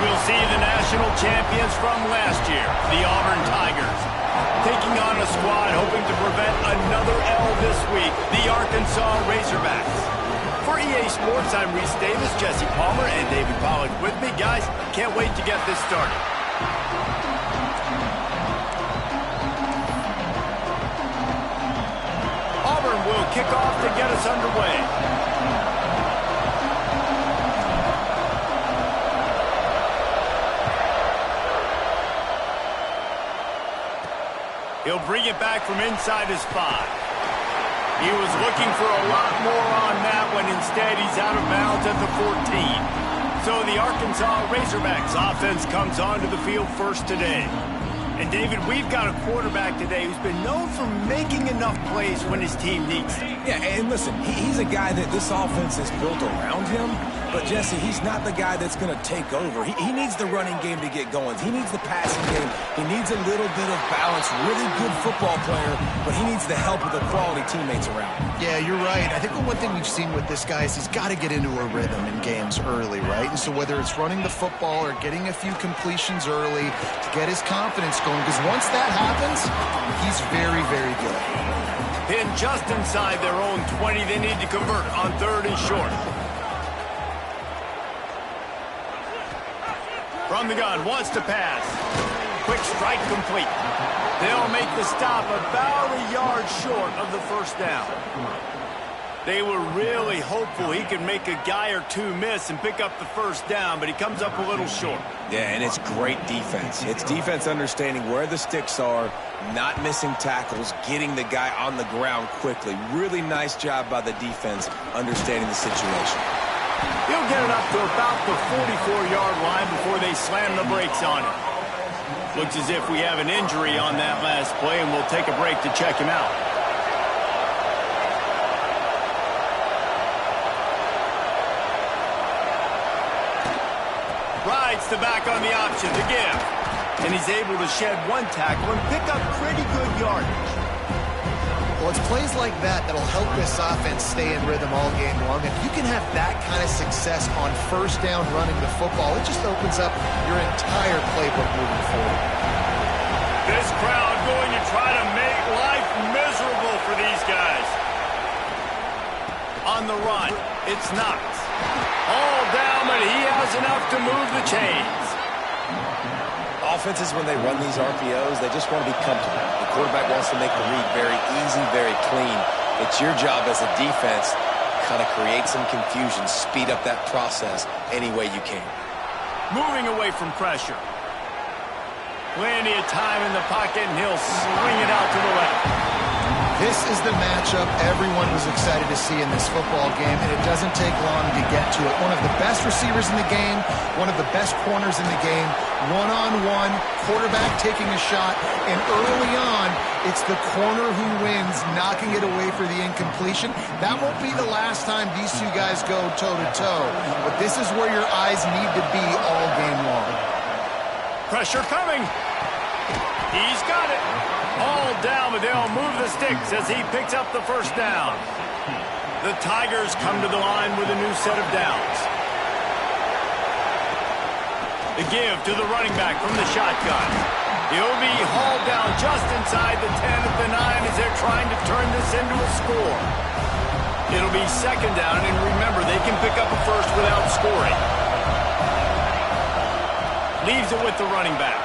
we'll see the national champions from last year, the Auburn Tigers, taking on a squad hoping to prevent another L this week, the Arkansas Razorbacks. For EA Sports, I'm Reese Davis, Jesse Palmer, and David Pollack with me. Guys, can't wait to get this started. Auburn will kick off to get us underway. He'll bring it back from inside his 5. He was looking for a lot more on that when instead he's out of bounds at the 14. So the Arkansas Razorbacks offense comes onto the field first today. And David, we've got a quarterback today who's been known for making enough plays when his team needs to. Yeah, and listen, he's a guy that this offense is built around him. But, Jesse, he's not the guy that's going to take over. He needs the running game to get going. He needs the passing game. He needs a little bit of balance. Really good football player, but he needs the help of the quality teammates around him. Yeah, you're right. I think the one thing we've seen with this guy is he's got to get into a rhythm in games early, right? And so whether it's running the football or getting a few completions early to get his confidence going, because once that happens, he's very, very good. Pinned just inside their own 20, they need to convert on 3rd and short. From the gun, wants to pass. Quick strike complete. They'll make the stop about a yard short of the first down. They were really hopeful he could make a guy or two miss and pick up the first down, but he comes up a little short. Yeah, and it's great defense. It's defense understanding where the sticks are, not missing tackles, getting the guy on the ground quickly. Really nice job by the defense understanding the situation. He'll get it up to about the 44-yard line before they slam the brakes on him. Looks as if we have an injury on that last play, and we'll take a break to check him out. Rides the back on the option to give. And he's able to shed one tackle and pick up pretty good yardage. Well, it's plays like that that'll help this offense stay in rhythm all game long. If you can have that kind of success on first down running the football, it just opens up your entire playbook moving forward. This crowd going to try to make life miserable for these guys. On the run, it's Knox. All down, but he has enough to move the chains. Offenses, when they run these RPOs, they just want to be comfortable. The quarterback wants to make the read very easy, very clean. It's your job as a defense to kind of create some confusion, speed up that process any way you can. Moving away from pressure. Plenty of time in the pocket, and he'll swing it out to the left. This is the matchup everyone was excited to see in this football game, and it doesn't take long to get to it. One of the best receivers in the game, one of the best corners in the game, one-on-one, quarterback taking a shot, and early on, it's the corner who wins, knocking it away for the incompletion. That won't be the last time these two guys go toe-to-toe, but this is where your eyes need to be all game long. Pressure coming. He's got it. All down, but they'll move the sticks as he picks up the first down. The Tigers come to the line with a new set of downs. The give to the running back from the shotgun. He'll be hauled down just inside the 10 at the 9 as they're trying to turn this into a score. It'll be second down, and remember, they can pick up a first without scoring. Leaves it with the running back.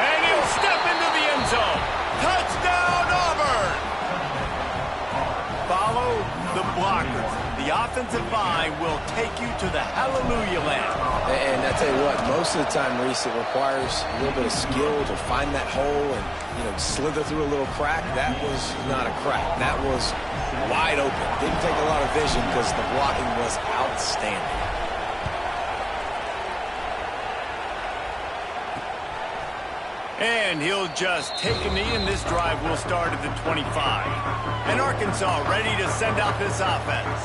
And he'll step into the end zone. Touchdown, Auburn! Follow the blockers. The offensive line will take you to the hallelujah land. And I tell you what, most of the time, Reese, it requires a little bit of skill to find that hole and, slither through a little crack. That was not a crack. That was wide open. Didn't take a lot of vision because the blocking was outstanding. And he'll just take a knee, and this drive will start at the 25. And Arkansas ready to send out this offense.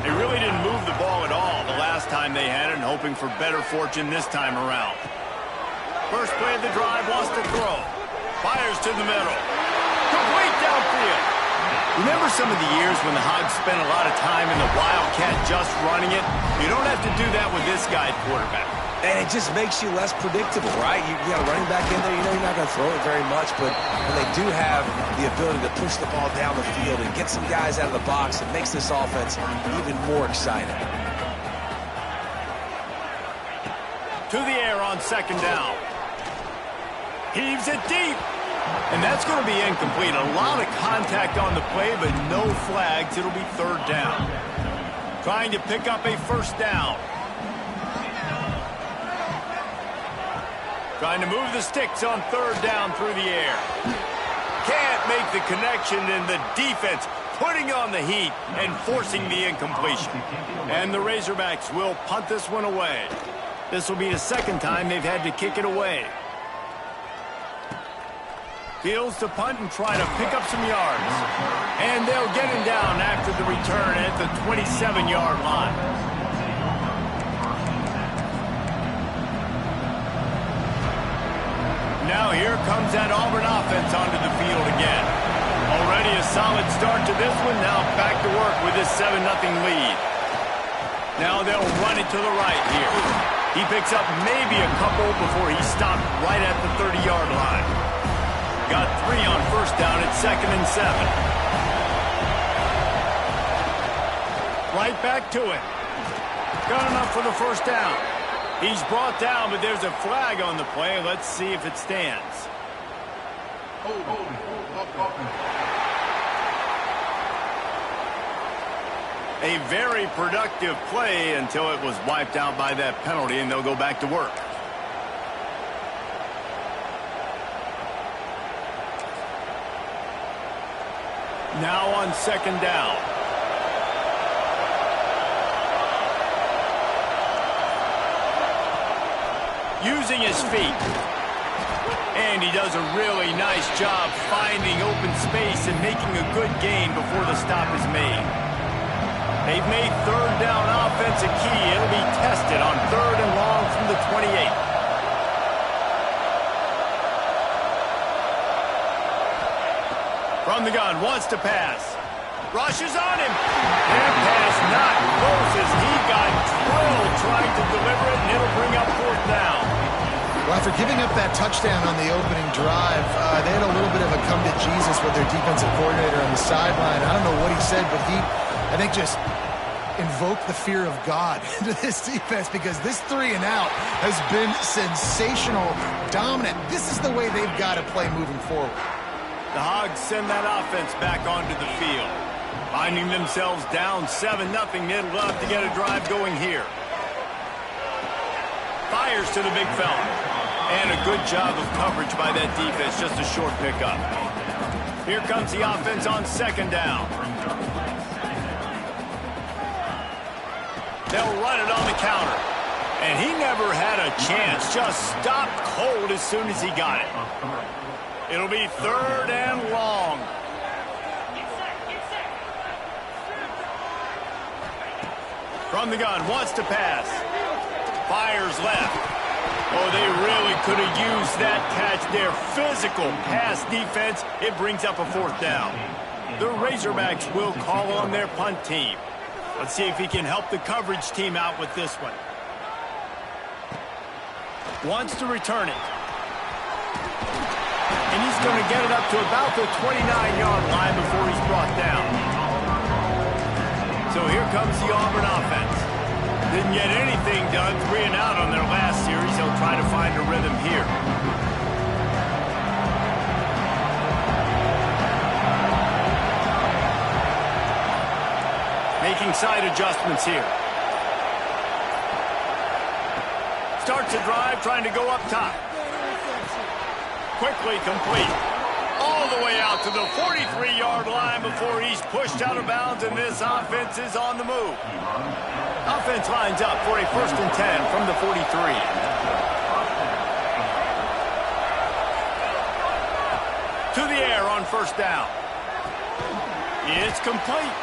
They really didn't move the ball at all the last time they had it, and hoping for better fortune this time around. First play of the drive, wants to throw. Fires to the middle. Complete downfield. Remember some of the years when the Hogs spent a lot of time in the Wildcat just running it? You don't have to do that with this guy at quarterback. And it just makes you less predictable, right? You got a running back in there, you know you're not going to throw it very much, but when they do have the ability to push the ball down the field and get some guys out of the box, it makes this offense even more exciting. To the air on second down. Heaves it deep. And that's going to be incomplete. A lot of contact on the play, but no flags. It'll be third down. Trying to pick up a first down. Trying to move the sticks on third down through the air. Can't make the connection, and the defense putting on the heat and forcing the incompletion. And the Razorbacks will punt this one away. This will be the second time they've had to kick it away. Fields to punt and try to pick up some yards. And they'll get him down after the return at the 27-yard line. Now here comes that Auburn offense onto the field again. Already a solid start to this one. Now back to work with this 7-0 lead. Now they'll run it to the right here. He picks up maybe a couple before he stopped right at the 30-yard line. Got 3 on first down at 2nd and 7. Right back to it. Got enough for the first down. He's brought down, but there's a flag on the play. Let's see if it stands. A very productive play until it was wiped out by that penalty, and they'll go back to work. Now on second down. Using his feet. And he does a really nice job finding open space and making a good gain before the stop is made. They've made third down offense a key. It'll be tested on 3rd and long from the 28. From the gun, wants to pass. Rushes on him. That pass not close as he got drilled trying to deliver it, and it'll bring up 4th down. Well, after giving up that touchdown on the opening drive, they had a little bit of a come to Jesus with their defensive coordinator on the sideline. I don't know what he said, but he, I think, just invoked the fear of God into this defense because this 3 and out has been sensational, dominant. This is the way they've got to play moving forward. The Hogs send that offense back onto the field. Finding themselves down 7-0, they'd love to get a drive going here. Fires to the big fella. And a good job of coverage by that defense, just a short pickup. Here comes the offense on second down. They'll run it on the counter. And he never had a chance, just stopped cold as soon as he got it. It'll be 3rd and long. From the gun, wants to pass. Fires left. Oh, they really could have used that catch there. Physical pass defense. It brings up a 4th down. The Razorbacks will call on their punt team. Let's see if he can help the coverage team out with this one. Wants to return it. And he's going to get it up to about the 29-yard line before he's brought down. So here comes the Auburn offense. Didn't get anything done, 3 and out on their last series. They'll try to find a rhythm here. Making side adjustments here. Starts a drive, trying to go up top. Quickly complete. All the way out to the 43-yard line before he's pushed out of bounds, and this offense is on the move. Offense lines up for a 1st and 10 from the 43. To the air on first down. It's complete.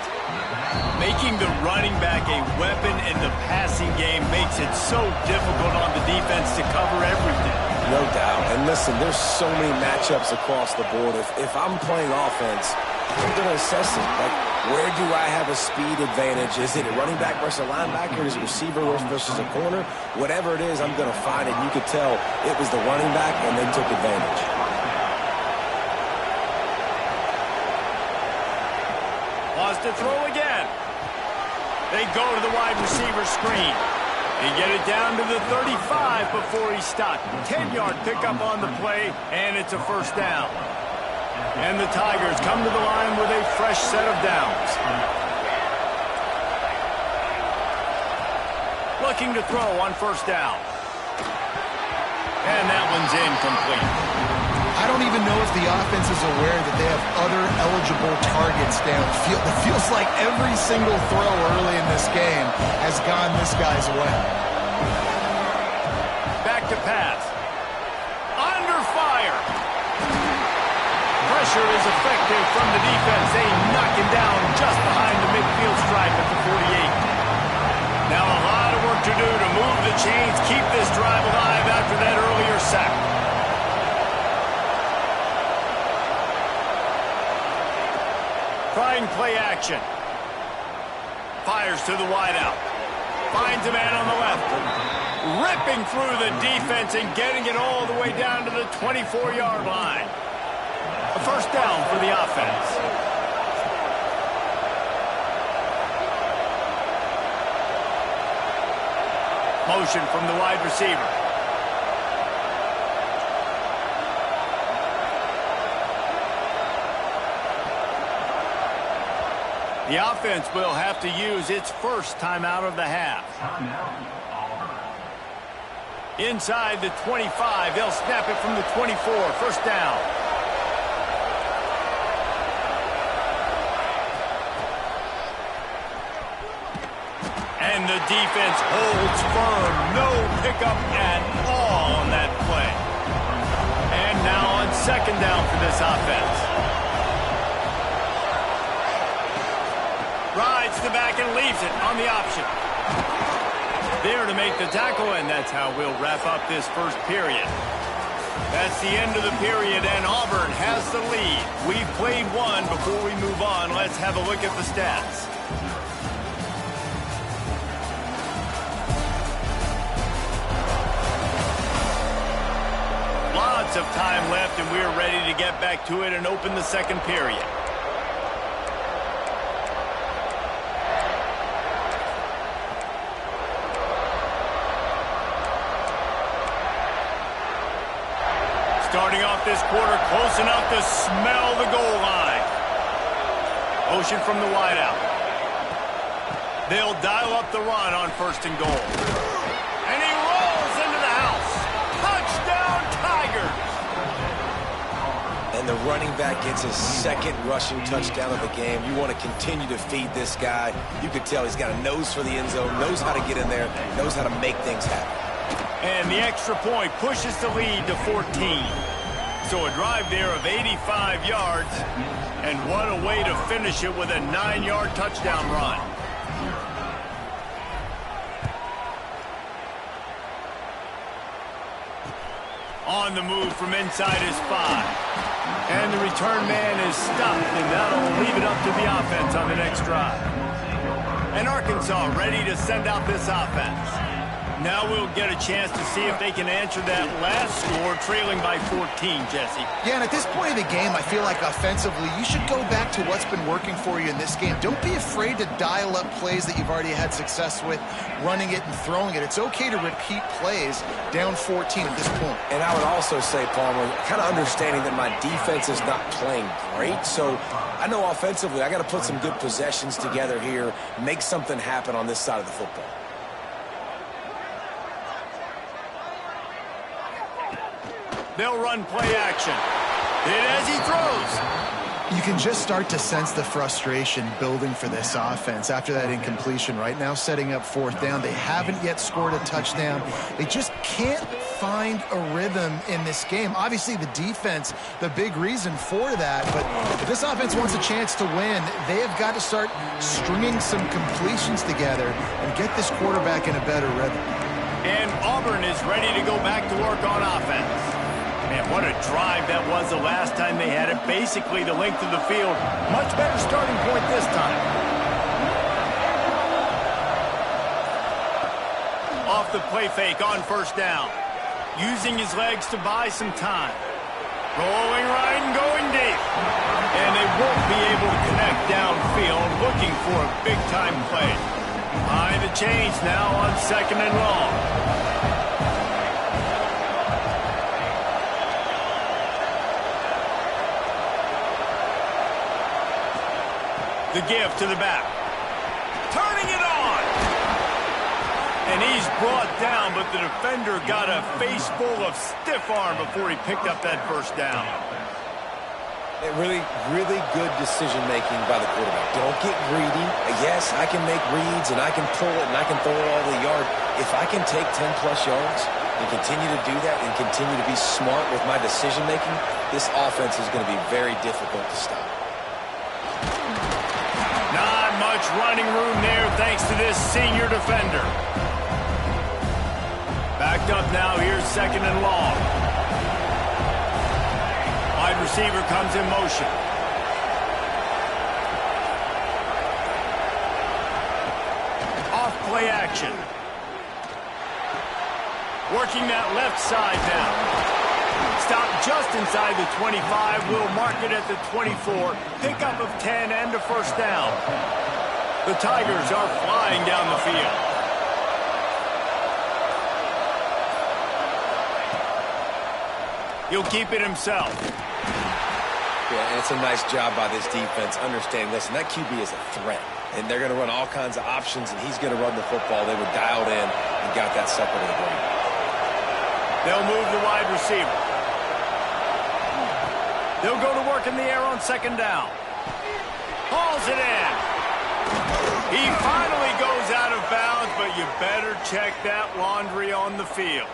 Making the running back a weapon in the passing game makes it so difficult on the defense to cover everything. No doubt. And listen, there's so many matchups across the board. If I'm playing offense, I'm going to assess it. Like, where do I have a speed advantage? Is it a running back versus a linebacker? Is it receiver versus a corner? Whatever it is, I'm going to find it. You could tell it was the running back, and they took advantage. Wants to throw again. They go to the wide receiver screen. They get it down to the 35 before he's stopped. 10-yard pickup on the play, and it's a first down. And the Tigers come to the line with a fresh set of downs. Looking to throw on first down. And that one's incomplete. I don't even know if the offense is aware that they have other eligible targets downfield. It feels like every single throw early in this game has gone this guy's way. Back to pass. Under fire. Pressure is effective from the defense. They knock him down just behind the midfield stripe at the 48. Now a lot of work to do to move the chains, keep this drive alive after that earlier sack. Trying play action. Fires to the wideout. Finds a man on the left. Ripping through the defense and getting it all the way down to the 24-yard line. A first down for the offense. Motion from the wide receiver. The offense will have to use its first timeout of the half. Inside the 25, they'll snap it from the 24. First down. And the defense holds firm. No pickup at all on that play. And now on second down for this offense. Rides the back and leaves it on the option. There to make the tackle, and that's how we'll wrap up this first period. That's the end of the period, and Auburn has the lead. We've played one. Before we move on, let's have a look at the stats. Lots of time left, and we're ready to get back to it and open the second period. Starting off this quarter close enough to smell the goal line. Motion from the wideout. They'll dial up the run on first and goal. And he rolls into the house. Touchdown, Tigers! And the running back gets his second rushing touchdown of the game. You want to continue to feed this guy. You could tell he's got a nose for the end zone, knows how to get in there, knows how to make things happen. And the extra point pushes the lead to 14. So a drive there of 85 yards. And what a way to finish it with a 9-yard touchdown run. On the move from inside his 5. And the return man is stopped, and that'll leave it up to the offense on the next drive. And Arkansas ready to send out this offense. Now we'll get a chance to see if they can answer that last score, trailing by 14, Jesse. Yeah, and at this point of the game, I feel like offensively, you should go back to what's been working for you in this game. Don't be afraid to dial up plays that you've already had success with, running it and throwing it. It's okay to repeat plays down 14 at this point. And I would also say, Palmer, kind of understanding that my defense is not playing great, so I know offensively I got to put some good possessions together here, make something happen on this side of the football. They'll run play action. Hit as he throws. You can just start to sense the frustration building for this offense after that incompletion. Right now, setting up fourth down. They haven't yet scored a touchdown. They just can't find a rhythm in this game. Obviously, the defense, the big reason for that. But if this offense wants a chance to win, they have got to start stringing some completions together and get this quarterback in a better rhythm. And Auburn is ready to go back to work on offense. And What a drive that was the last time they had it. Basically the length of the field. Much better starting point this time. Off the play fake on first down. Using his legs to buy some time. Rolling right and going deep. And they won't be able to connect downfield, looking for a big-time play. Behind the chains now on 2nd and long. The give to the back. Turning it on. And he's brought down, but the defender got a face full of stiff arm before he picked up that first down. Really, really good decision-making by the quarterback. Don't get greedy. Yes, I can make reads, and I can pull it, and I can throw it all the yard. If I can take 10-plus yards and continue to do that and continue to be smart with my decision-making, this offense is going to be very difficult to stop. Not much running room there thanks to this senior defender. Backed up now, here's 2nd and long. Wide receiver comes in motion. Off play action. Working that left side now. Stop just inside the 25. We'll mark it at the 24. Pickup of 10 and a first down. The Tigers are flying down the field. He'll keep it himself. Yeah, and it's a nice job by this defense. Understand, listen, that QB is a threat. And they're going to run all kinds of options, and he's going to run the football. They were dialed in and got that sucker to the ground. They'll move the wide receiver. They'll go to work in the air on 2nd down. Hauls it in. He finally goes out of bounds, but you better check that laundry on the field.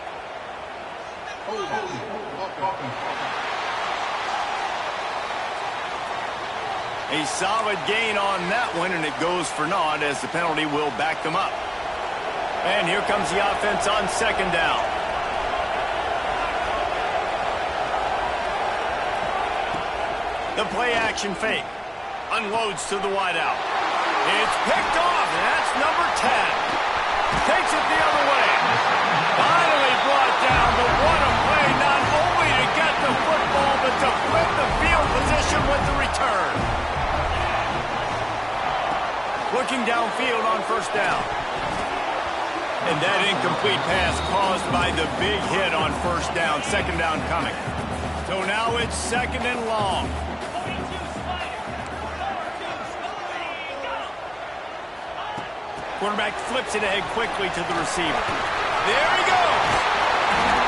A solid gain on that one, and it goes for naught as the penalty will back them up. And here comes the offense on 2nd down. The play action fake. Unloads to the wideout. It's picked off, and that's number 10. Takes it the other way. Finally brought down, but what a play, not only to get the football, but to flip the field position with the return. Looking downfield on first down. And that incomplete pass caused by the big hit on first down. 2nd down coming. So now it's 2nd and long. Quarterback flips it ahead quickly to the receiver. There he goes.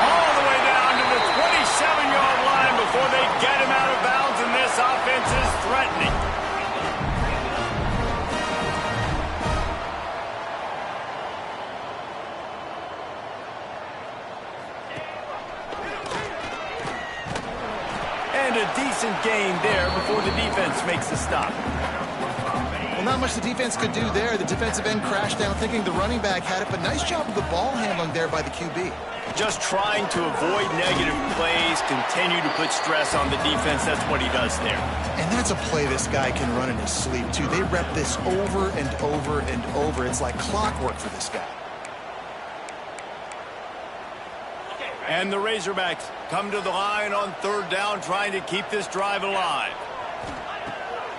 All the way down to the 27-yard line before they get him out of bounds, and this offense is threatening. And a decent gain there before the defense makes the stop. Well, not much the defense could do there. The defensive end crashed down thinking the running back had it, but nice job of the ball handling there by the QB. Just trying to avoid negative plays, continue to put stress on the defense. That's what he does there. And that's a play this guy can run in his sleep, too. They rep this over and over and over. It's like clockwork for this guy. And the Razorbacks come to the line on 3rd down, trying to keep this drive alive.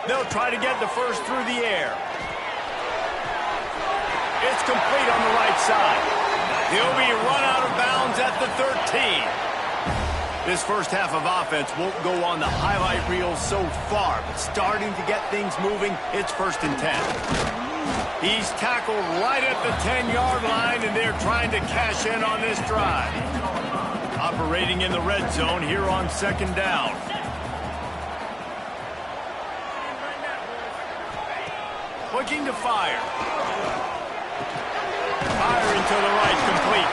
They'll try to get the first through the air. It's complete on the right side. He'll be run out of bounds at the 13. This first half of offense won't go on the highlight reel so far, but starting to get things moving, it's 1st and 10. He's tackled right at the 10-yard line, and they're trying to cash in on this drive. Operating in the red zone here on 2nd down. Looking to fire. Firing to the right, complete.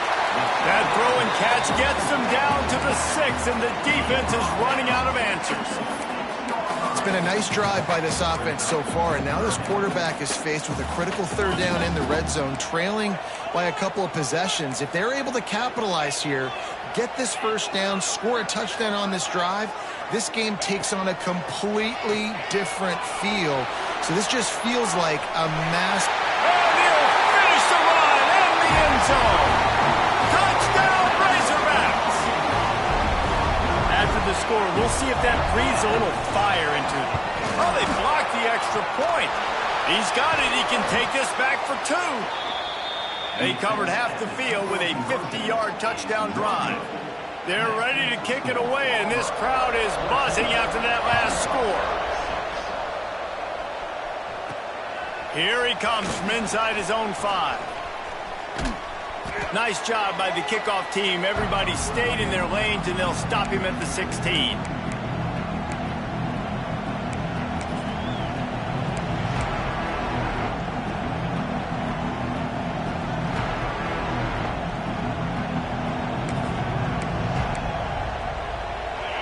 That throw and catch gets them down to the 6, and the defense is running out of answers. It's been a nice drive by this offense so far, and now this quarterback is faced with a critical third down in the red zone, trailing by a couple of possessions. If they're able to capitalize here, get this first down, score a touchdown on this drive, this game takes on a completely different feel. So this just feels like a mass. And he'll finish the run in the end zone. Touchdown, Razorbacks. After the score, we'll see if that free zone will fire into them. Oh, they blocked the extra point. He's got it. He can take this back for 2. They covered half the field with a 50-yard touchdown drive. They're ready to kick it away, and this crowd is buzzing after that last score. Here he comes from inside his own 5. Nice job by the kickoff team. Everybody stayed in their lanes, and they'll stop him at the 16.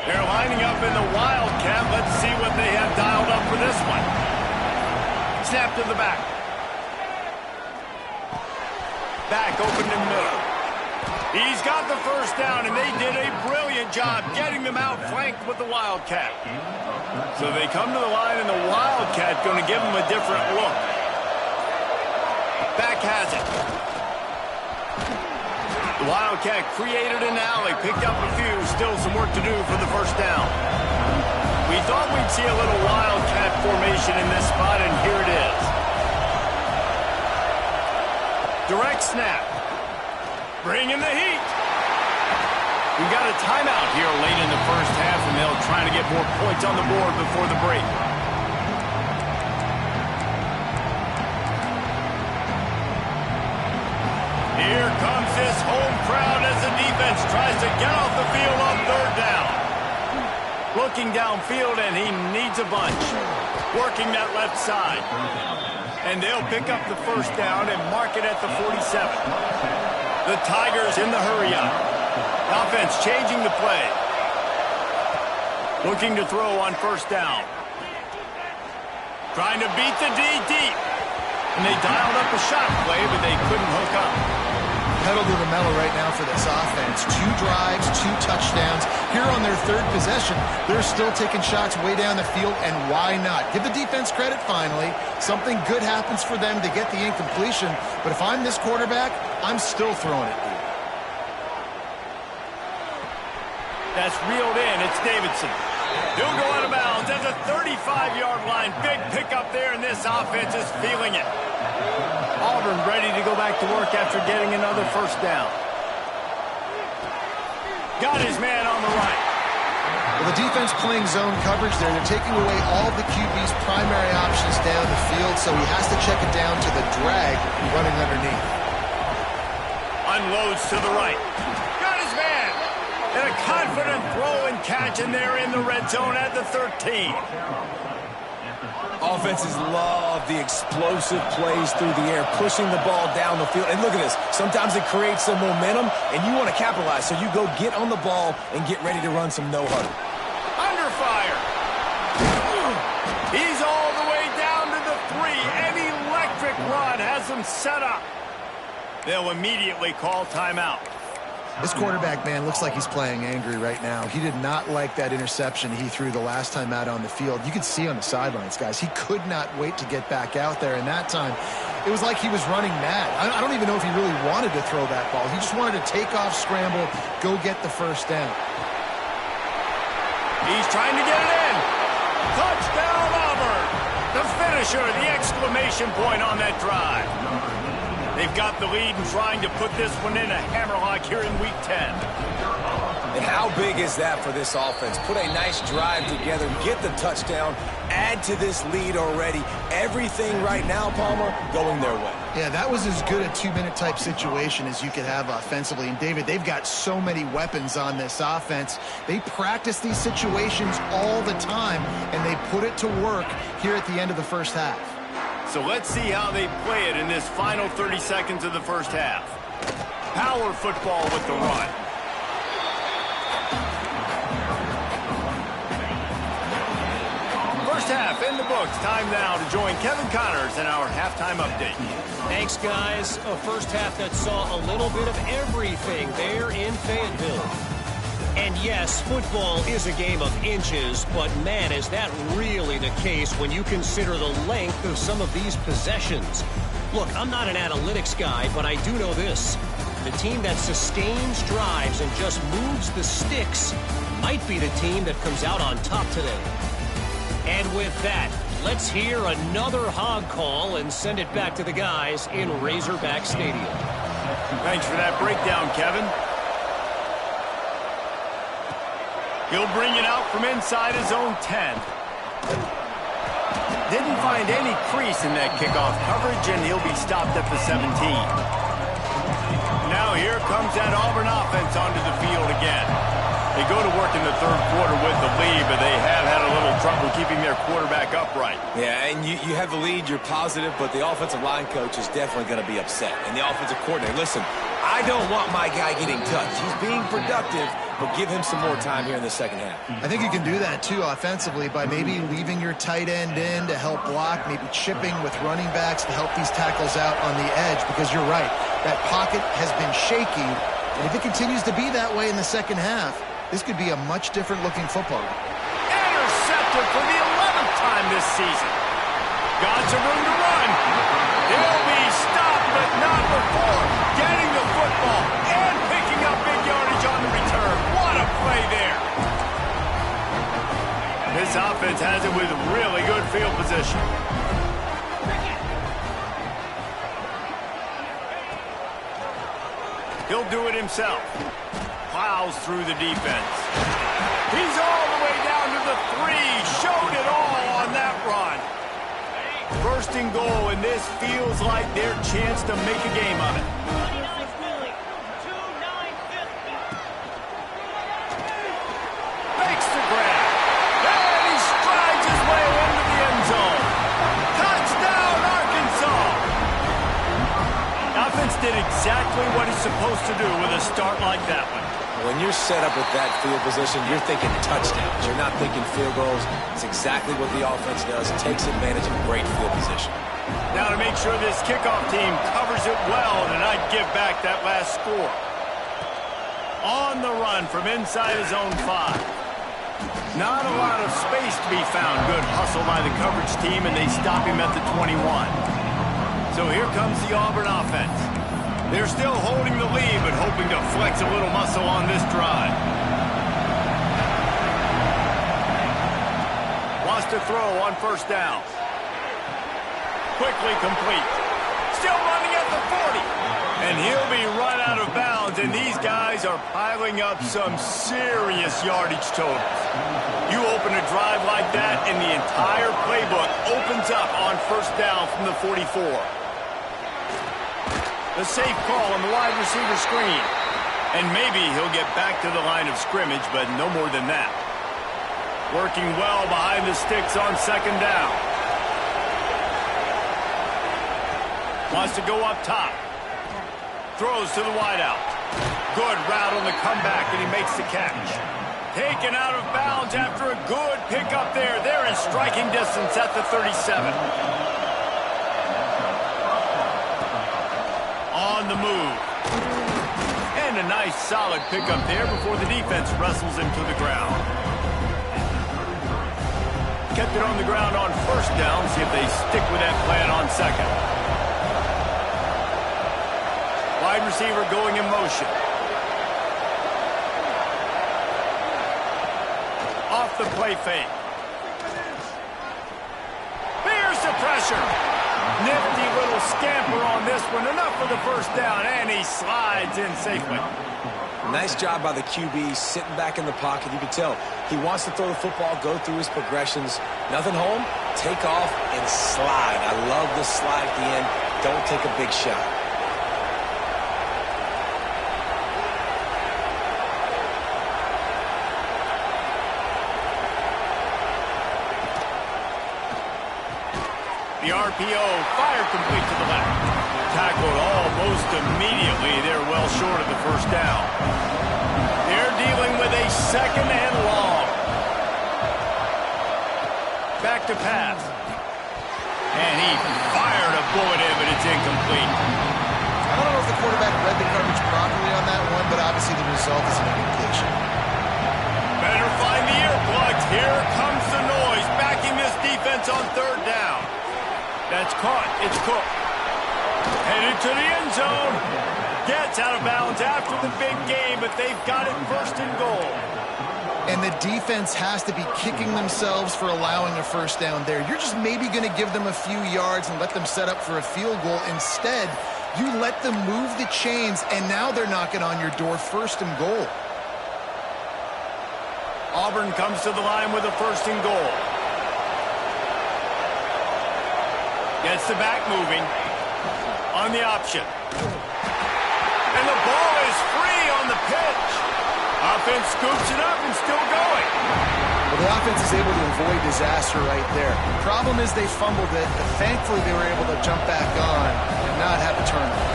They're lining up in the Wildcat. Let's see what they have dialed up for this one. Snap to the back. Back open in the middle. He's got the first down, and they did a brilliant job getting them out flanked with the Wildcat. So they come to the line, and the Wildcat going to give them a different look. Back has it. The Wildcat created an alley, picked up a few, still some work to do for the first down. We thought we'd see a little Wildcat formation in this spot, and here it is. Direct snap. Bring in the heat. We've got a timeout here late in the first half, and they'll try to get more points on the board before the break. Here comes this home crowd as the defense tries to get off the field on third down. Looking downfield, and he needs a bunch. Working that left side. And they'll pick up the first down and mark it at the 47. The Tigers in the hurry-up. Offense changing the play. Looking to throw on first down. Trying to beat the D deep. And they dialed up a shot play, but they couldn't hook up. Pedal to the metal right now for this offense. 2 drives, 2 touchdowns. Here on their third possession, they're still taking shots way down the field, and why not? Give the defense credit finally. Something good happens for them to get the incompletion, but if I'm this quarterback, I'm still throwing it deep. That's reeled in. It's Davidson. He'll go out of bounds at the 35-yard line. Big pickup there, and this offense is feeling it. Auburn ready to go back to work after getting another first down. Got his man on the right. Well, the defense playing zone coverage there. They're taking away all the QB's primary options down the field, so he has to check it down to the drag running underneath. Unloads to the right. Got his man. And a confident throw and catch, and they're in the red zone at the 13. Offenses love the explosive plays through the air, pushing the ball down the field. And look at this. Sometimes it creates some momentum, and you want to capitalize. So you go get on the ball and get ready to run some no-huddle. Under fire. He's all the way down to the 3. An electric run has him set up. They'll immediately call timeout. This quarterback, man, looks like he's playing angry right now. He did not like that interception he threw the last time out on the field. You could see on the sidelines, guys, he could not wait to get back out there. And that time, it was like he was running mad. I don't even know if he really wanted to throw that ball. He just wanted to take off, scramble, go get the first down. He's trying to get it in. Touchdown, Auburn. The finisher, the exclamation point on that drive. They've got the lead and trying to put this one in a hammerlock here in Week 10. And how big is that for this offense? Put a nice drive together, get the touchdown, add to this lead already. Everything right now, Palmer, going their way. Yeah, that was as good a 2-minute type situation as you could have offensively. And, David, they've got so many weapons on this offense. They practice these situations all the time, and they put it to work here at the end of the first half. So let's see how they play it in this final 30 seconds of the first half. Power football with the run. First half in the books. Time now to join Kevin Connors in our halftime update. Thanks, guys. A first half that saw a little bit of everything there in Fayetteville. And yes, football is a game of inches, but man, is that really the case when you consider the length of some of these possessions. Look, I'm not an analytics guy, but I do know this. The team that sustains drives and just moves the sticks might be the team that comes out on top today. And with that, let's hear another hog call and send it back to the guys in Razorback Stadium. Thanks for that breakdown, Kevin. He'll bring it out from inside his own 10. Didn't find any crease in that kickoff coverage, and he'll be stopped at the 17. Now here comes that Auburn offense onto the field again. They go to work in the third quarter with the lead, but they have had a little trouble keeping their quarterback upright. Yeah, and you have the lead, you're positive, but the offensive line coach is definitely going to be upset. And the offensive coordinator, listen, I don't want my guy getting touched. He's being productive, but give him some more time here in the second half. I think you can do that, too, offensively, by maybe leaving your tight end in to help block, maybe chipping with running backs to help these tackles out on the edge, because you're right. That pocket has been shaky, and if it continues to be that way in the second half, this could be a much different-looking football. Intercepted for the 11th time this season. Got some room to run. He'll be stopped, but not before getting the football and picking up big yardage on the return. What a play there. This offense has it with really good field position. He'll do it himself. Plows through the defense. He's all the way down to the 3. Showed it all on that run. First and goal, and this feels like their chance to make a game of it. Makes the grab. And he strides his way into the end zone. Touchdown, Arkansas! Offense did exactly what it's supposed to do with a start like that one. When you're set up with that field position, you're thinking touchdowns. You're not thinking field goals. It's exactly what the offense does. It takes advantage of great field position. Now to make sure this kickoff team covers it well and not give back that last score. On the run from inside his own 5. Not a lot of space to be found. Good hustle by the coverage team, and they stop him at the 21. So here comes the Auburn offense. They're still holding the lead, but hoping to flex a little muscle on this drive. Wants to throw on first down. Quickly complete. Still running at the 40. And he'll be run out of bounds, and these guys are piling up some serious yardage totals. You open a drive like that, and the entire playbook opens up on first down from the 44. The safe call on the wide receiver screen. And maybe he'll get back to the line of scrimmage, but no more than that. Working well behind the sticks on second down. Wants to go up top. Throws to the wideout. Good route on the comeback, and he makes the catch. Taken out of bounds after a good pickup there. They're in striking distance at the 37. On the move. And a nice solid pickup there before the defense wrestles him to the ground. Kept it on the ground on first down. See if they stick with that plan on second. Wide receiver going in motion. Off the play fake. Here's the pressure. Nifty little scamper on this one. Enough for the first down, and he slides in safely. Nice job by the QB sitting back in the pocket. You can tell he wants to throw the football, go through his progressions. Nothing home, take off, and slide. I love the slide at the end. Don't take a big shot. The RPO fired complete to the left. Tackled almost immediately. They're well short of the first down. They're dealing with a second and long. Back to pass. And he fired a bullet in, but it's incomplete. I don't know if the quarterback read the coverage properly on that one, but obviously the result is an indication. Better find the earplugs. Here comes the noise, backing this defense on third down. That's caught. It's Cook. Headed to the end zone. Gets out of bounds after the big game, but they've got it first and goal. And the defense has to be kicking themselves for allowing a first down there. You're just maybe going to give them a few yards and let them set up for a field goal. Instead, you let them move the chains, and now they're knocking on your door first and goal. Auburn comes to the line with a first and goal. Gets the back moving on the option. And the ball is free on the pitch. Offense scoops it up and still going. Well, the offense is able to avoid disaster right there. The problem is they fumbled it, but thankfully they were able to jump back on and not have a turnover.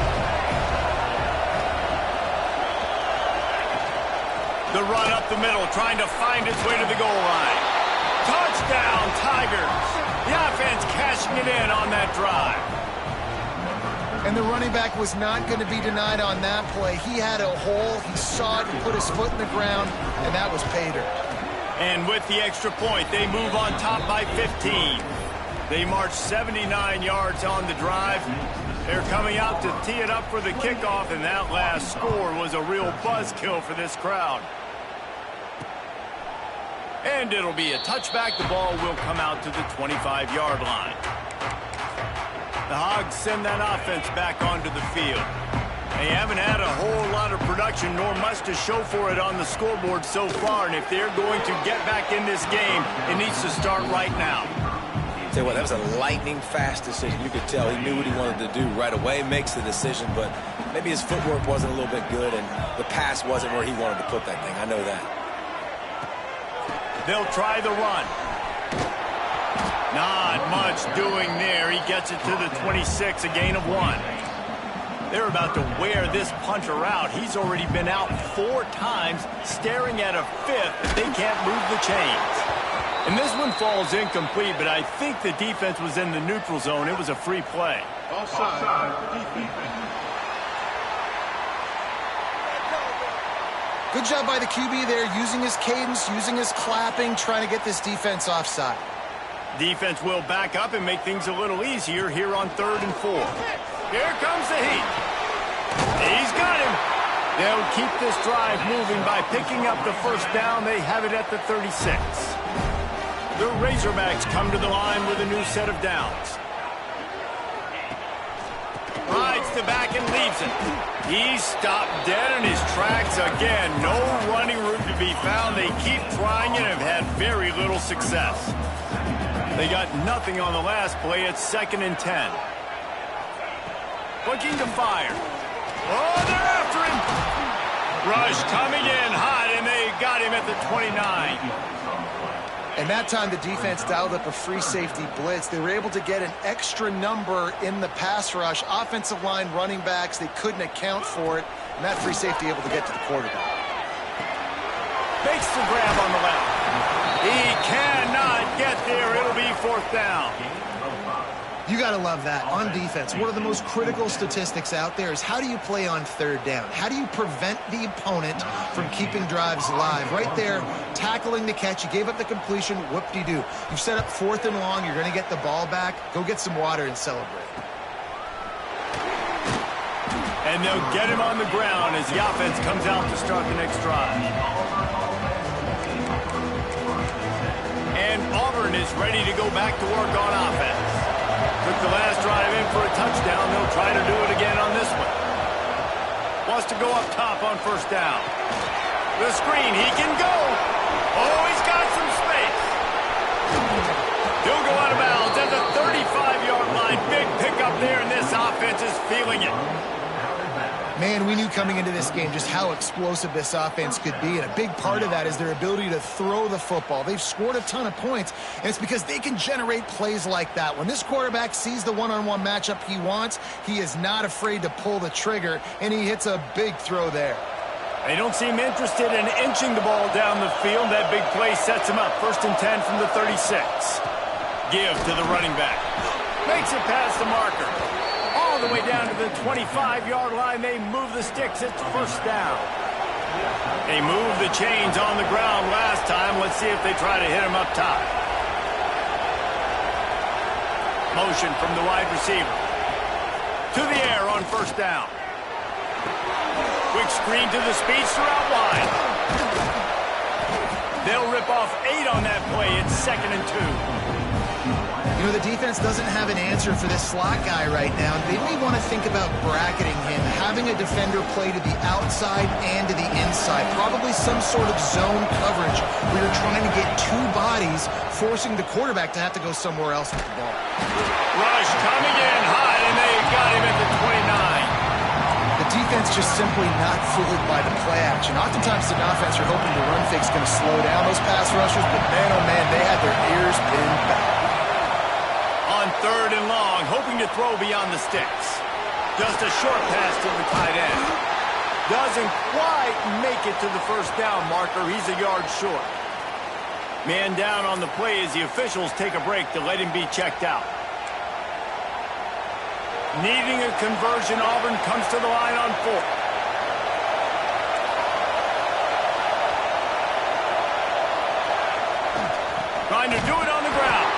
The run up the middle, trying to find its way to the goal line. Touchdown, Tigers. The offense cashing it in on that drive. And the running back was not going to be denied on that play. He had a hole, he saw it, he put his foot in the ground, and that was pay dirt. And with the extra point, they move on top by 15. They march 79 yards on the drive. They're coming out to tee it up for the kickoff, and that last score was a real buzzkill for this crowd. And it'll be a touchback. The ball will come out to the 25-yard line. The Hogs send that offense back onto the field. They haven't had a whole lot of production, nor much to show for it on the scoreboard so far. And if they're going to get back in this game, it needs to start right now. Tell you what, that was a lightning-fast decision. You could tell he knew what he wanted to do right away, makes the decision, but maybe his footwork wasn't a little bit good, and the pass wasn't where he wanted to put that thing. I know that. They'll try the run. Not much doing there. He gets it to the 26, a gain of 1. They're about to wear this punter out. He's already been out 4 times, staring at a 5th. They can't move the chains. And this one falls incomplete, but I think the defense was in the neutral zone. It was a free play. Offside. Good job by the QB there, using his cadence, using his clapping, trying to get this defense offside. Defense will back up and make things a little easier here on 3rd and 4. Here comes the heat. He's got him. They'll keep this drive moving by picking up the first down. They have it at the 36. The Razorbacks come to the line with a new set of downs. Rides the back and leaves it. He's stopped dead in his tracks again. No running room to be found. They keep trying and have had very little success. They got nothing on the last play. It's 2nd and 10. Looking to fire. Oh, they're after him. Rush coming in hot, and they got him at the 29. And that time the defense dialed up a free safety blitz. They were able to get an extra number in the pass rush. Offensive line running backs, they couldn't account for it. And that free safety able to get to the quarterback. Makes the grab on the left. He cannot get there. It'll be 4th down. You got to love that. On defense, one of the most critical statistics out there is how do you play on 3rd down? How do you prevent the opponent from keeping drives alive? Right there, tackling the catch. You gave up the completion. Whoop-de-doo. You've set up 4th and long. You're going to get the ball back. Go get some water and celebrate. And they'll get him on the ground as the offense comes out to start the next drive. And Auburn is ready to go back to work on offense. Took the last drive in for a touchdown. They'll try to do it again on this one. Wants to go up top on 1st down. The screen, he can go. Oh, he's got some space. He'll go out of bounds at the 35-yard line. Big pickup there, and this offense is feeling it. Man, we knew coming into this game just how explosive this offense could be, and a big part of that is their ability to throw the football. They've scored a ton of points, and it's because they can generate plays like that. When this quarterback sees the one-on-one matchup he wants, he is not afraid to pull the trigger, and he hits a big throw there. They don't seem interested in inching the ball down the field. That big play sets him up. 1st and 10 from the 36. give to the running back. Makes it past the marker. All the way down to the 25-yard line. They move the sticks. It's first down. They moved the chains on the ground last time. Let's see if they try to hit him up top. Motion from the wide receiver. To the air on first down. Quick screen to the speedster out wide. They'll rip off 8 on that play. It's 2nd and 2. You know, the defense doesn't have an answer for this slot guy right now. They may want to think about bracketing him, having a defender play to the outside and to the inside. Probably some sort of zone coverage where you're trying to get 2 bodies, forcing the quarterback to have to go somewhere else with the ball. Rush coming in high, and they got him at the 29. The defense just simply not fooled by the play action. Oftentimes, the offense are hoping the run fake's going to slow down those pass rushers, but man, oh man, they had their ears pinned back. On 3rd and long, hoping to throw beyond the sticks. Just a short pass to the tight end. Doesn't quite make it to the first down marker. He's a yard short. Man down on the play as the officials take a break to let him be checked out. Needing a conversion, Auburn comes to the line on 4th. Trying to do it on the ground.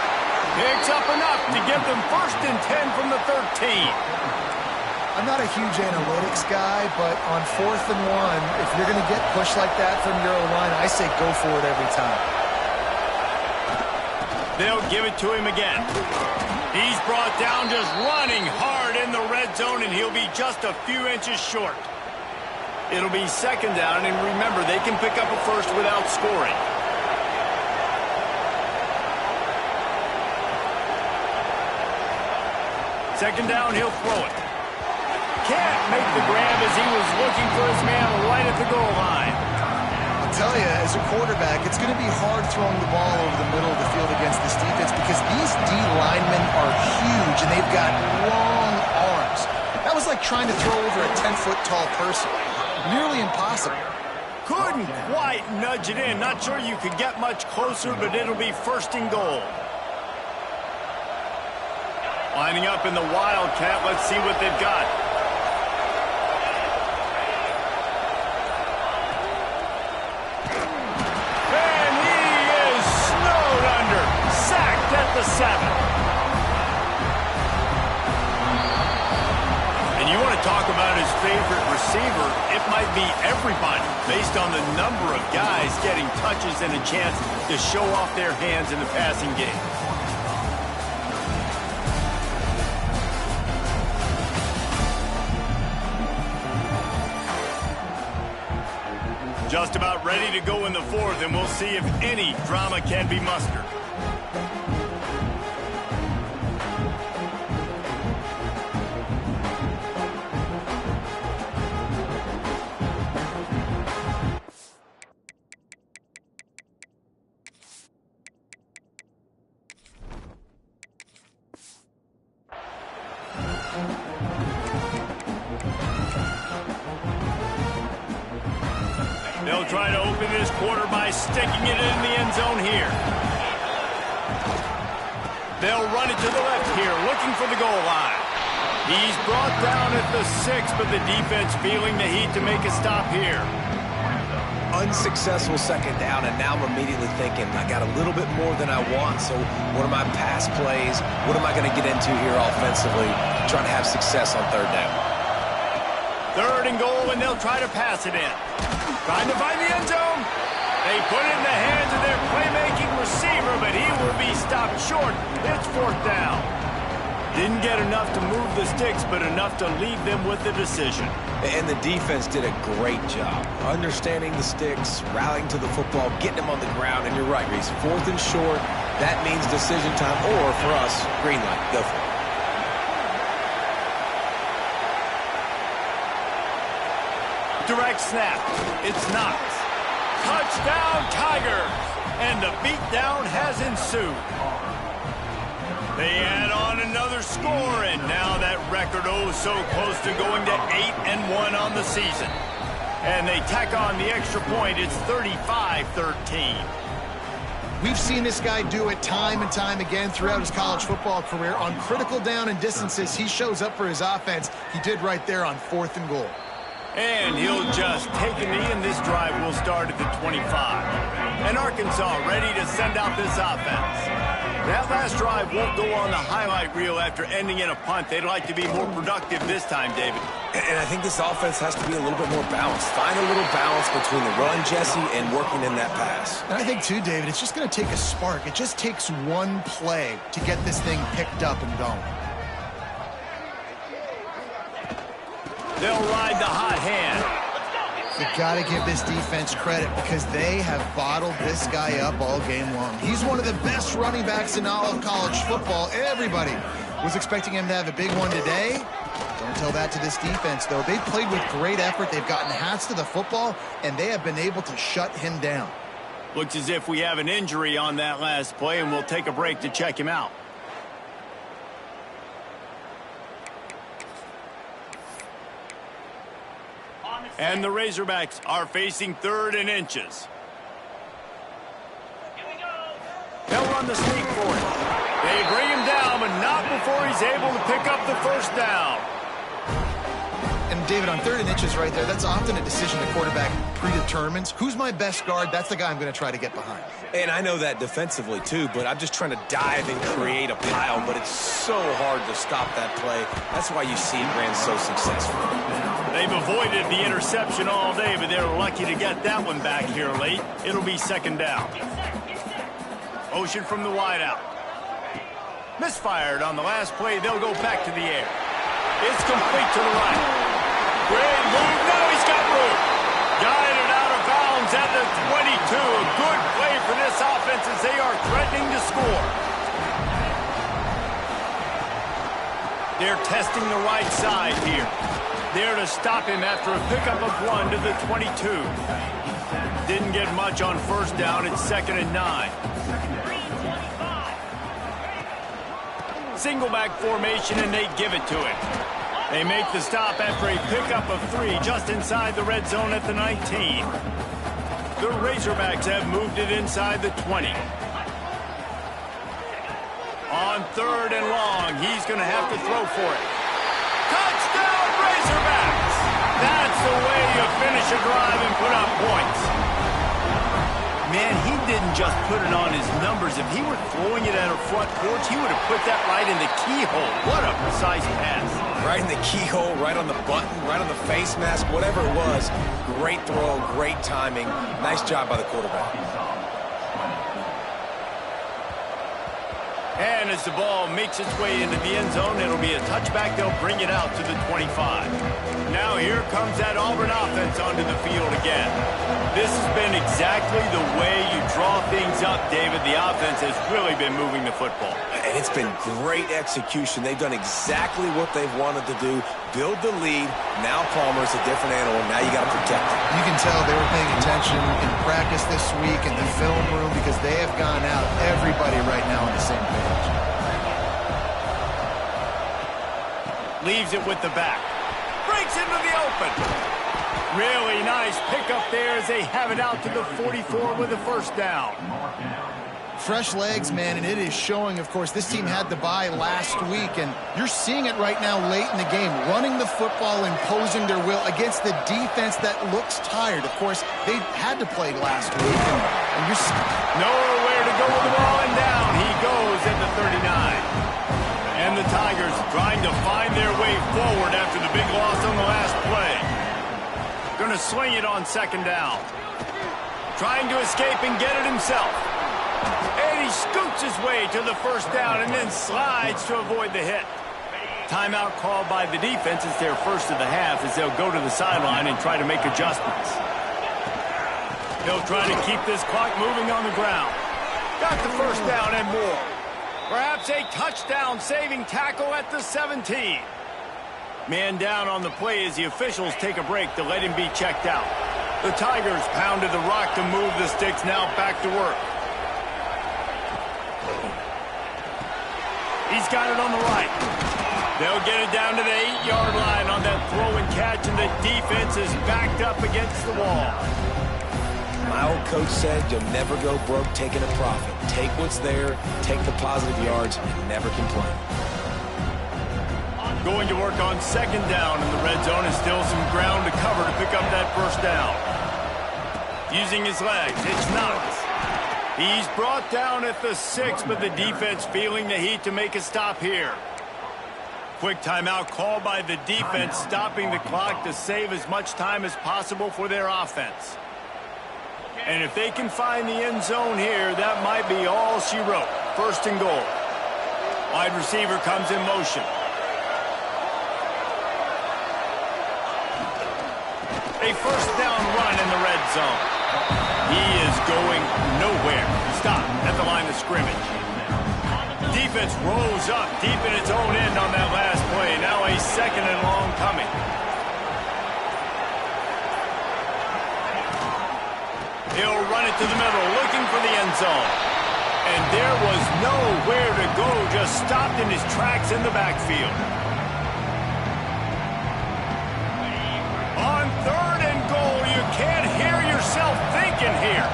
Picks up enough to give them 1st and 10 from the 13. I'm not a huge analytics guy, but on 4th and 1, if you're going to get pushed like that from your O-line, I say go for it every time. They'll give it to him again. He's brought down just running hard in the red zone, and he'll be just a few inches short. It'll be 2nd down, and remember, they can pick up a first without scoring. Second down, he'll throw it. Can't make the grab as he was looking for his man right at the goal line. I'll tell you, as a quarterback, it's going to be hard throwing the ball over the middle of the field against this defense because these D linemen are huge and they've got long arms. That was like trying to throw over a 10-foot tall person. Nearly impossible. Couldn't quite nudge it in. Not sure you could get much closer, but it'll be 1st and goal. Lining up in the Wildcat. Let's see what they've got. And he is snowed under. Sacked at the 7. And you want to talk about his favorite receiver, it might be everybody based on the number of guys getting touches and a chance to show off their hands in the passing game. Just about ready to go in the 4th, and we'll see if any drama can be mustered. They'll try to open this quarter by sticking it in the end zone here. They'll run it to the left here, looking for the goal line. He's brought down at the 6, but the defense feeling the heat to make a stop here. Unsuccessful 2nd down, and now I'm immediately thinking, I got a little bit more than I want, so what are my pass plays? What am I going to get into here offensively, trying to have success on 3rd down? 3rd and goal, and they'll try to pass it in. Trying to find the end zone. They put it in the hands of their playmaking receiver, but he will be stopped short. It's 4th down. Didn't get enough to move the sticks, but enough to leave them with the decision. And the defense did a great job understanding the sticks, rallying to the football, getting them on the ground. And you're right, Reese, 4th and short, that means decision time, or for us, green light. Go for it. Direct snap. It's knocked. Touchdown, Tigers! And the beatdown has ensued. They add on another score, and now that record so close to going to 8-1 on the season. And they tack on the extra point. It's 35-13. We've seen this guy do it time and time again throughout his college football career. On critical down and distances, he shows up for his offense. He did right there on 4th and goal. And he'll just take a knee, and this drive will start at the 25. And Arkansas ready to send out this offense. That last drive won't go on the highlight reel after ending in a punt. They'd like to be more productive this time, David. And I think this offense has to be a little bit more balanced. Find a little balance between the run, Jesse, and working in that pass. And I think, too, David, it's just going to take a spark. It just takes one play to get this thing picked up and going. They'll ride the hot hand. You got to give this defense credit because they have bottled this guy up all game long. He's one of the best running backs in all of college football. Everybody was expecting him to have a big one today. Don't tell that to this defense, though. They've played with great effort. They've gotten hats to the football, and they have been able to shut him down. Looks as if we have an injury on that last play, and we'll take a break to check him out. And the Razorbacks are facing 3rd and inches. They'll run the sneak for it. They bring him down, but not before he's able to pick up the first down. And, David, on 3rd and inches right there, that's often a decision the quarterback predetermines. Who's my best guard? That's the guy I'm going to try to get behind. And I know that defensively, too, but I'm just trying to dive and create a pile, but it's so hard to stop that play. That's why you see it ran so successful. They've avoided the interception all day, but they're lucky to get that one back here late. It'll be 2nd down. Motion from the wideout. Misfired on the last play. They'll go back to the air. It's complete to the right. Great move. Now he's got room. Guided out of bounds at the 22. A good play for this offense as they are threatening to score. They're testing the right side here. There to stop him after a pickup of 1 to the 22. Didn't get much on 1st down. It's 2nd and 9. Single back formation, and they give it to him. They make the stop after a pickup of 3 just inside the red zone at the 19. The Razorbacks have moved it inside the 20. On 3rd and long, he's going to have to throw for it. Touchdown, Razorbacks! That's the way you finish a drive and put up points. Man, he didn't just put it on his numbers. If he were throwing it at a front porch, he would have put that right in the keyhole. What a precise pass. Right in the keyhole, right on the button, right on the face mask, whatever it was. Great throw, great timing. Nice job by the quarterback. And as the ball makes its way into the end zone, it'll be a touchback. They'll bring it out to the 25. Now here comes that Auburn offense onto the field again. This has been exactly the way you draw things up, David. The offense has really been moving the football. And it's been great execution. They've done exactly what they've wanted to do. Build the lead. Now Palmer's a different animal. Now you got to protect him. You can tell they were paying attention in practice this week in the film room because they have gone out, everybody right now on the same page. Leaves it with the back. Breaks into the open. Really nice pickup there as they have it out to the 44 with a 1st down. Fresh legs, man, and it is showing, of course, this team had the bye last week, and you're seeing it right now late in the game, running the football, imposing their will against the defense that looks tired. Of course, they had to play last week, and you're nowhere to go with the ball, and down he goes at the 39. And the Tigers trying to find their way forward after the big loss on the last play. Going to swing it on 2nd down. Trying to escape and get it himself. And he scoots his way to the 1st down and then slides to avoid the hit. Timeout called by the defense. It's their first of the half as they'll go to the sideline and try to make adjustments. They'll try to keep this clock moving on the ground. Got the 1st down and more. Perhaps a touchdown-saving tackle at the 17. Man down on the play as the officials take a break to let him be checked out. The Tigers pounded the rock to move the sticks, now back to work. He's got it on the right. They'll get it down to the 8-yard line on that throw and catch, and the defense is backed up against the wall. My old coach said, you'll never go broke taking a profit. Take what's there, take the positive yards, and never complain. Going to work on second down in the red zone, and still some ground to cover to pick up that first down. Using his legs, it's Knox. He's brought down at the 6, but the defense feeling the heat to make a stop here. Quick timeout called by the defense, stopping the clock to save as much time as possible for their offense. And if they can find the end zone here, that might be all she wrote. First and goal. Wide receiver comes in motion. A first down run in the red zone. He is going nowhere. Stop at the line of scrimmage. Defense rose up deep in its own end on that last play. Now a second and long coming. He'll run it to the middle, looking for the end zone. And there was nowhere to go, just stopped in his tracks in the backfield. On third and goal, you can't hear yourself thinking here.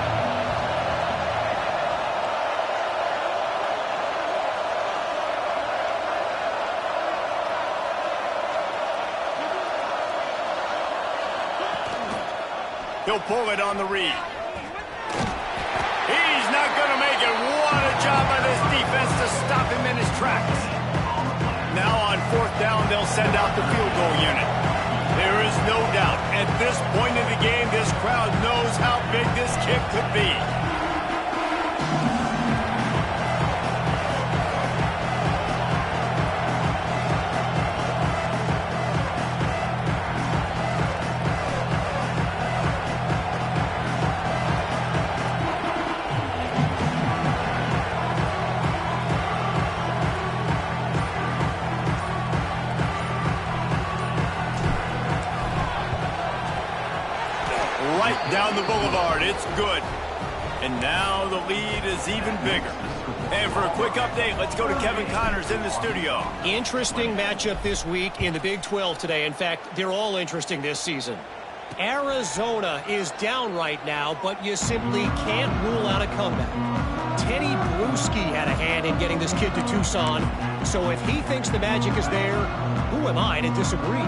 He'll pull it on the read. He's not going to make it. What a job by this defense to stop him in his tracks. Now on fourth down, they'll send out the field goal unit. There is no doubt, at this point in the game, this crowd knows how big this kick could be. Right down the boulevard, it's good. And now the lead is even bigger. And for a quick update, let's go to Kevin Connors in the studio. Interesting matchup this week in the Big 12 today. In fact, they're all interesting this season. Arizona is down right now, but you simply can't rule out a comeback. Teddy Bruschi had a hand in getting this kid to Tucson, so if he thinks the magic is there, who am I to disagree?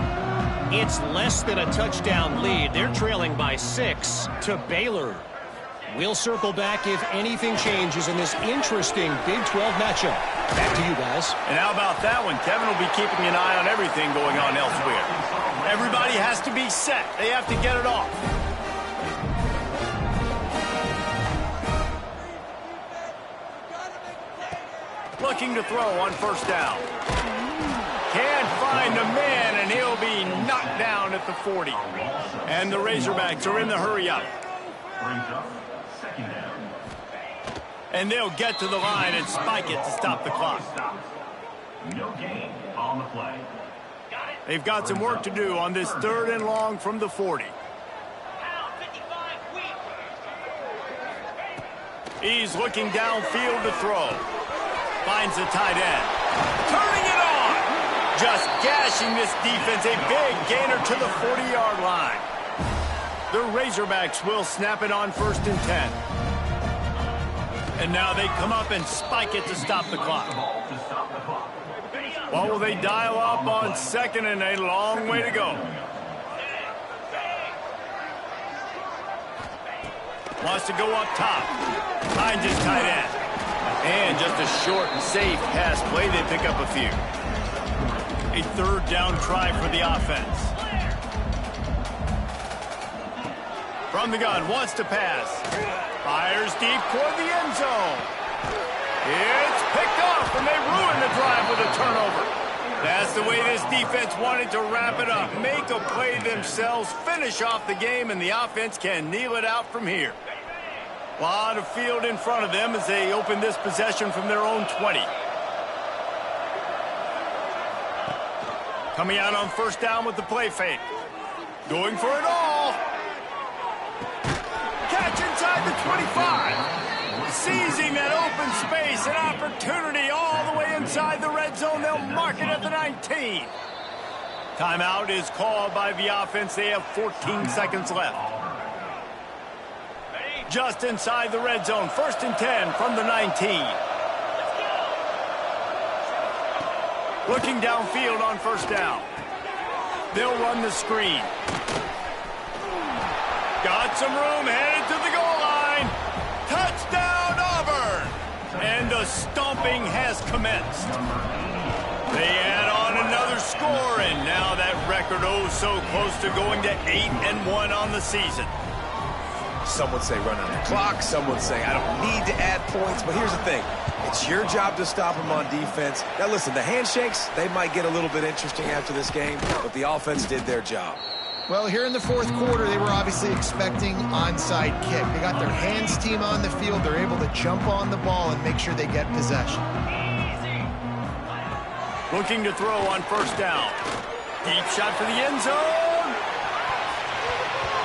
It's less than a touchdown lead. They're trailing by 6 to Baylor. We'll circle back if anything changes in this interesting Big 12 matchup. Back to you guys. And how about that one? Kevin will be keeping an eye on everything going on elsewhere. Everybody has to be set. They have to get it off. Looking to throw on first down. Can't find a man, and he'll be knocked down at the 40. And the Razorbacks are in the hurry-up. And they'll get to the line and spike it to stop the clock. No gain on the play. They've got some work to do on this third and long from the 40. He's looking downfield to throw. Finds the tight end. Turning it on. Just gashing this defense. A big gainer to the 40-yard line. The Razorbacks will snap it on first and 10. And now they come up and spike it to stop the clock. Well, will they dial up on second and a long way to go? Wants to go up top. Finds his tight end. And just a short and safe pass play. They pick up a few. A third down try for the offense. From the gun, wants to pass. Fires deep toward the end zone. It's picked off, and they ruin the drive with a turnover. That's the way this defense wanted to wrap it up. Make a play themselves, finish off the game, and the offense can kneel it out from here. A lot of field in front of them as they open this possession from their own 20. Coming out on first down with the play fake. Going for it all. Catch inside the 25. Seizing that open space, an opportunity all the way inside the red zone. They'll mark it at the 19. Timeout is called by the offense. They have 14 seconds left. Just inside the red zone, 1st and 10 from the 19. Looking downfield on 1st down. They'll run the screen. Got some room, headed to the goal line. Touchdown, Auburn! And the stomping has commenced. They add on another score, and now that record so close to going to 8-1 on the season. Some would say run on the clock. Some would say I don't need to add points. But here's the thing. It's your job to stop them on defense. Now, listen, the handshakes, they might get a little bit interesting after this game, but the offense did their job. Well, here in the 4th quarter, they were obviously expecting onside kick. They got their hands team on the field. They're able to jump on the ball and make sure they get possession. Looking to throw on 1st down. Deep shot for the end zone.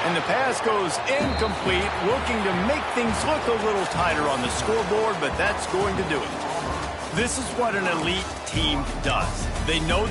And the pass goes incomplete, looking to make things look a little tighter on the scoreboard, but that's going to do it. This is what an elite team does. They know...